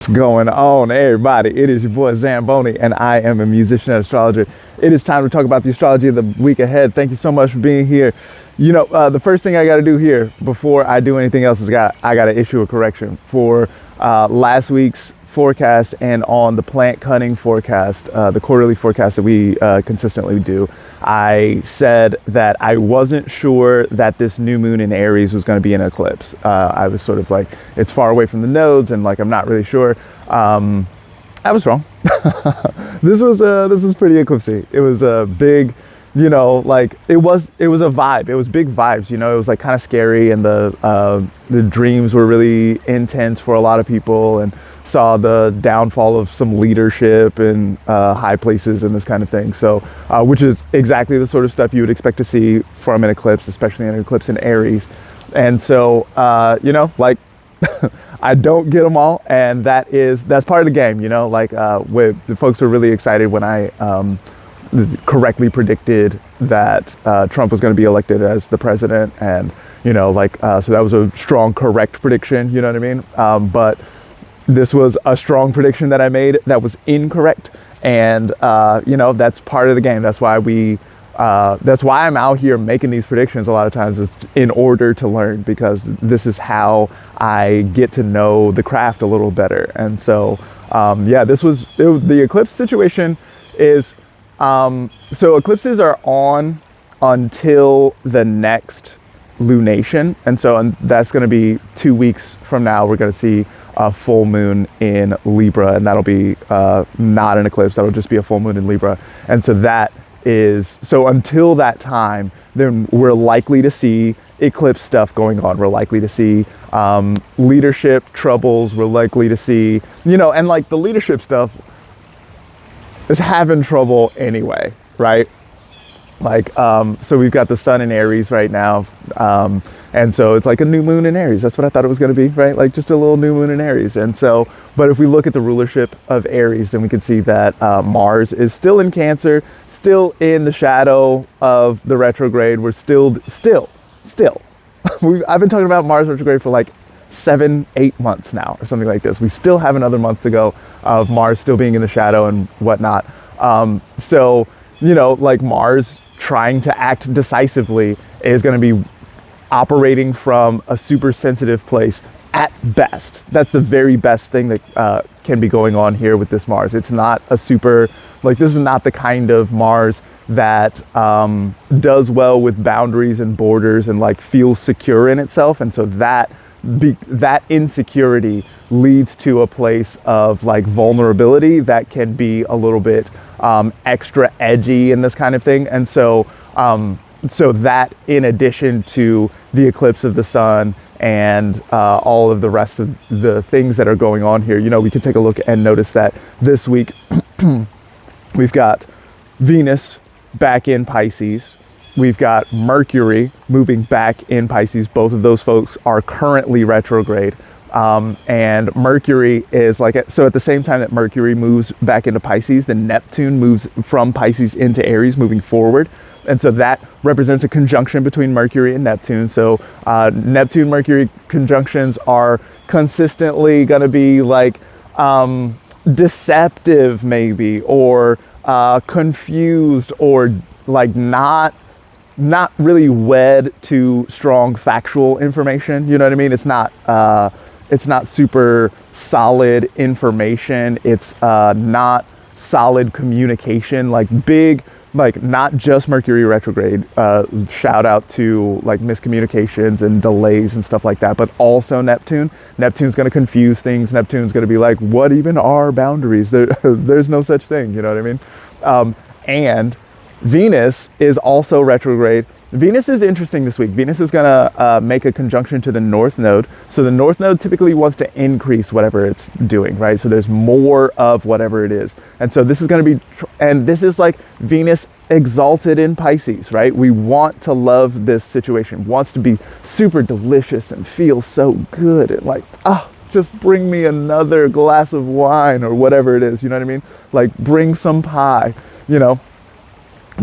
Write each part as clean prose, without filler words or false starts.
What's going on, everybody? It is your boy Zamboni, and I am a musician at Astrology. It is time to talk about the astrology of the week ahead. Thank you so much for being here. The first thing I got to do here before I do anything else is I got to issue a correction for last week's forecast and on the plant cutting forecast, the quarterly forecast that we consistently do. I said that I wasn't sure that this new moon in Aries was going to be an eclipse. I was sort of like, it's far away from the nodes and like I'm not really sure. I was wrong. This was pretty eclipsy. It was a big, like it was a vibe. It was big vibes. It was like kind of scary, and the dreams were really intense for a lot of people, and saw the downfall of some leadership in high places and this kind of thing. So, which is exactly the sort of stuff you would expect to see from an eclipse, especially an eclipse in Aries. And so, like I don't get them all, and that's part of the game. The folks were really excited when I correctly predicted that Trump was going to be elected as the president, and so that was a strong correct prediction. You know what I mean? But this was a strong prediction that I made that was incorrect, and that's part of the game. That's why that's why I'm out here making these predictions a lot of times, is in order to learn, because this is how I get to know the craft a little better. And so the eclipse situation is so eclipses are on until the next lunation, and that's going to be 2 weeks from now. We're going to see a full moon in Libra, and that'll be not an eclipse. That'll just be a full moon in Libra. And so until that time, then we're likely to see eclipse stuff going on. We're likely to see leadership troubles. We're likely to see, and like the leadership stuff is having trouble anyway, right? Like, so we've got the sun in Aries right now. And so it's like a new moon in Aries. That's what I thought it was going to be, right? Like just a little new moon in Aries. And so, but if we look at the rulership of Aries, then we can see that Mars is still in Cancer, still in the shadow of the retrograde. We're still. I've been talking about Mars retrograde for like 7-8 months now, or something like this. We still have another month to go of Mars still being in the shadow and whatnot. Like Mars trying to act decisively is going to be operating from a super sensitive place at best. That's the very best thing that can be going on here with this Mars. It's not a super, like, this is not the kind of Mars that does well with boundaries and borders and like feels secure in itself. And so that insecurity leads to a place of like vulnerability that can be a little bit extra edgy and this kind of thing. And so that, in addition to the eclipse of the sun and all of the rest of the things that are going on here, we can take a look and notice that this week we've got Venus back in Pisces. We've got Mercury moving back in Pisces. Both of those folks are currently retrograde. And Mercury is so at the same time that Mercury moves back into Pisces, then Neptune moves from Pisces into Aries, moving forward. And so that represents a conjunction between Mercury and Neptune. So Neptune-Mercury conjunctions are consistently going to be like deceptive maybe, or confused, or like not really wed to strong factual information. You know what I mean? It's not super solid information. It's not solid communication, like not just Mercury retrograde, shout out to like miscommunications and delays and stuff like that, but also Neptune's going to confuse things. Neptune's going to be like, what even are boundaries? There's no such thing. You know what I mean? And Venus is also retrograde. Venus is interesting this week. Venus is going to make a conjunction to the North Node. So the North Node typically wants to increase whatever it's doing, right? So there's more of whatever it is. And so this is going to be, and this is like Venus exalted in Pisces, right? We want to love this situation. Wants to be super delicious and feel so good. And like, just bring me another glass of wine or whatever it is. You know what I mean? Like, bring some pie,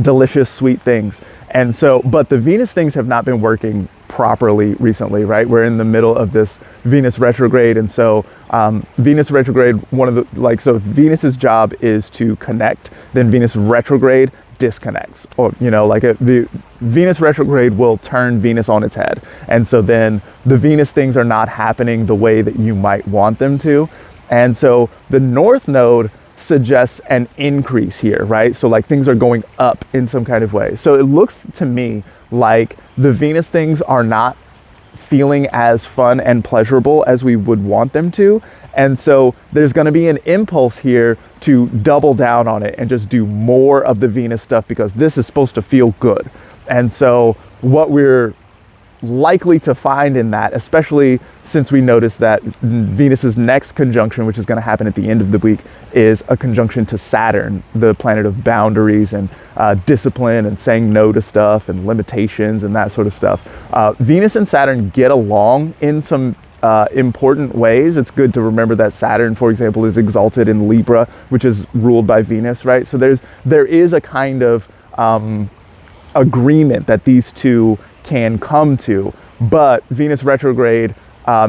delicious, sweet things. And so, but the Venus things have not been working properly recently, right? We're in the middle of this Venus retrograde. And so Venus retrograde, so if Venus's job is to connect, then Venus retrograde disconnects, or the Venus retrograde will turn Venus on its head, and so then the Venus things are not happening the way that you might want them to. And so the North Node suggests an increase here, right? So like things are going up in some kind of way. So it looks to me like the Venus things are not feeling as fun and pleasurable as we would want them to. And so there's going to be an impulse here to double down on it and just do more of the Venus stuff, because this is supposed to feel good. And so what we're likely to find in that, especially since we noticed that Venus's next conjunction, which is going to happen at the end of the week, is a conjunction to Saturn, the planet of boundaries and discipline and saying no to stuff and limitations and that sort of stuff. Venus and Saturn get along in some important ways. It's good to remember that Saturn, for example, is exalted in Libra, which is ruled by Venus, right? So there is a kind of agreement that these two can come to, but Venus retrograde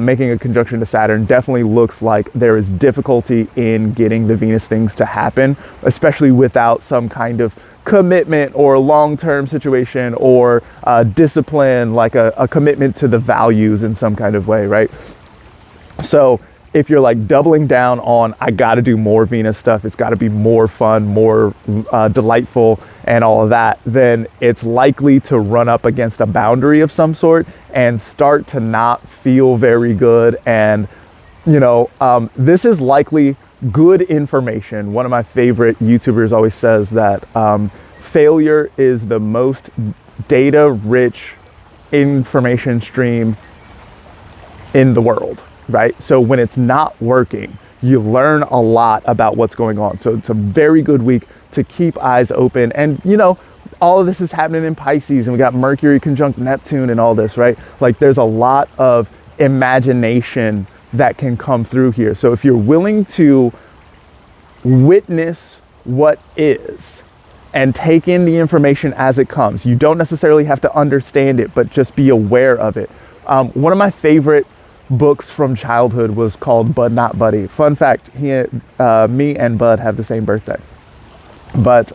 making a conjunction to Saturn definitely looks like there is difficulty in getting the Venus things to happen, especially without some kind of commitment or long-term situation or discipline, like a commitment to the values in some kind of way, right? So if you're like doubling down on, I got to do more Venus stuff, it's got to be more fun, more delightful and all of that, then it's likely to run up against a boundary of some sort and start to not feel very good. And, this is likely good information. One of my favorite YouTubers always says that failure is the most data-rich information stream in the world. Right? So when it's not working, you learn a lot about what's going on. So it's a very good week to keep eyes open. And, all of this is happening in Pisces, and we got Mercury conjunct Neptune and all this, right? Like there's a lot of imagination that can come through here. So if you're willing to witness what is and take in the information as it comes, you don't necessarily have to understand it, but just be aware of it. One of my favorite books from childhood was called Bud Not Buddy. Fun fact, me and Bud have the same birthday. But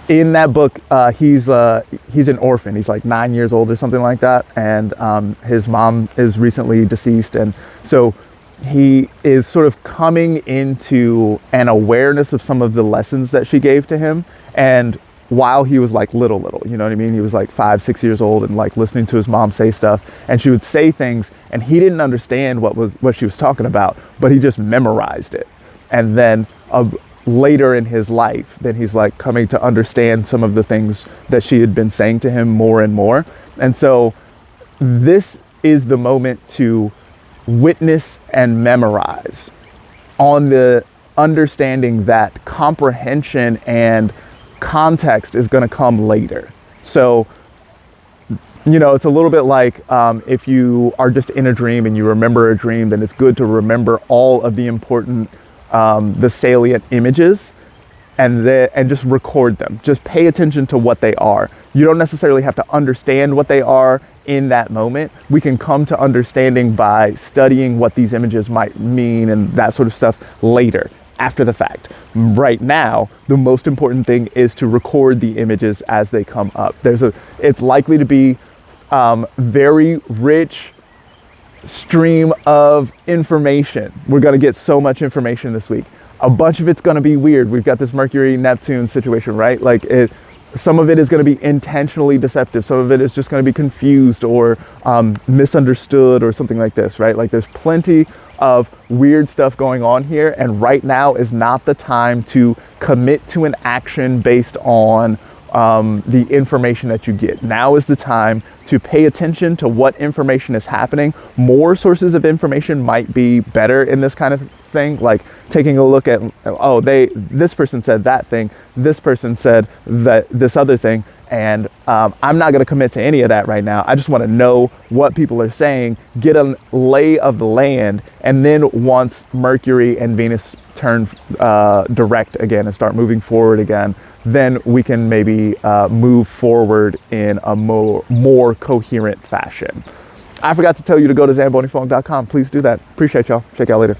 in that book, he's an orphan. He's like 9 years old or something like that, and his mom is recently deceased, and so he is sort of coming into an awareness of some of the lessons that she gave to him. And while he was like little, you know what I mean? He was like 5, 6 years old and like listening to his mom say stuff, and she would say things and he didn't understand what she was talking about, but he just memorized it. And then later in his life, then he's like coming to understand some of the things that she had been saying to him more and more. And so this is the moment to witness and memorize, on the understanding that comprehension and context is going to come later. So, it's a little bit like if you are just in a dream and you remember a dream, then it's good to remember all of the important, the salient images, and just record them. Just pay attention to what they are. You don't necessarily have to understand what they are in that moment. We can come to understanding by studying what these images might mean and that sort of stuff later, after the fact. Right now, the most important thing is to record the images as they come up. It's likely to be very rich stream of information. We're going to get so much information this week. A bunch of it's going to be weird. We've got this Mercury-Neptune situation, right? Like some of it is going to be intentionally deceptive. Some of it is just going to be confused or misunderstood or something like this, right? Like there's plenty of weird stuff going on here, and right now is not the time to commit to an action based on the information that you get. Now is the time to pay attention to what information is happening. More sources of information might be better in this kind of thing, like taking a look at, this person said that thing, this person said that this other thing, And I'm not going to commit to any of that right now. I just want to know what people are saying, get a lay of the land, and then once Mercury and Venus turn direct again and start moving forward again, then we can maybe move forward in a more coherent fashion. I forgot to tell you to go to zambonifong.com. Please do that. Appreciate y'all. Check y'all later.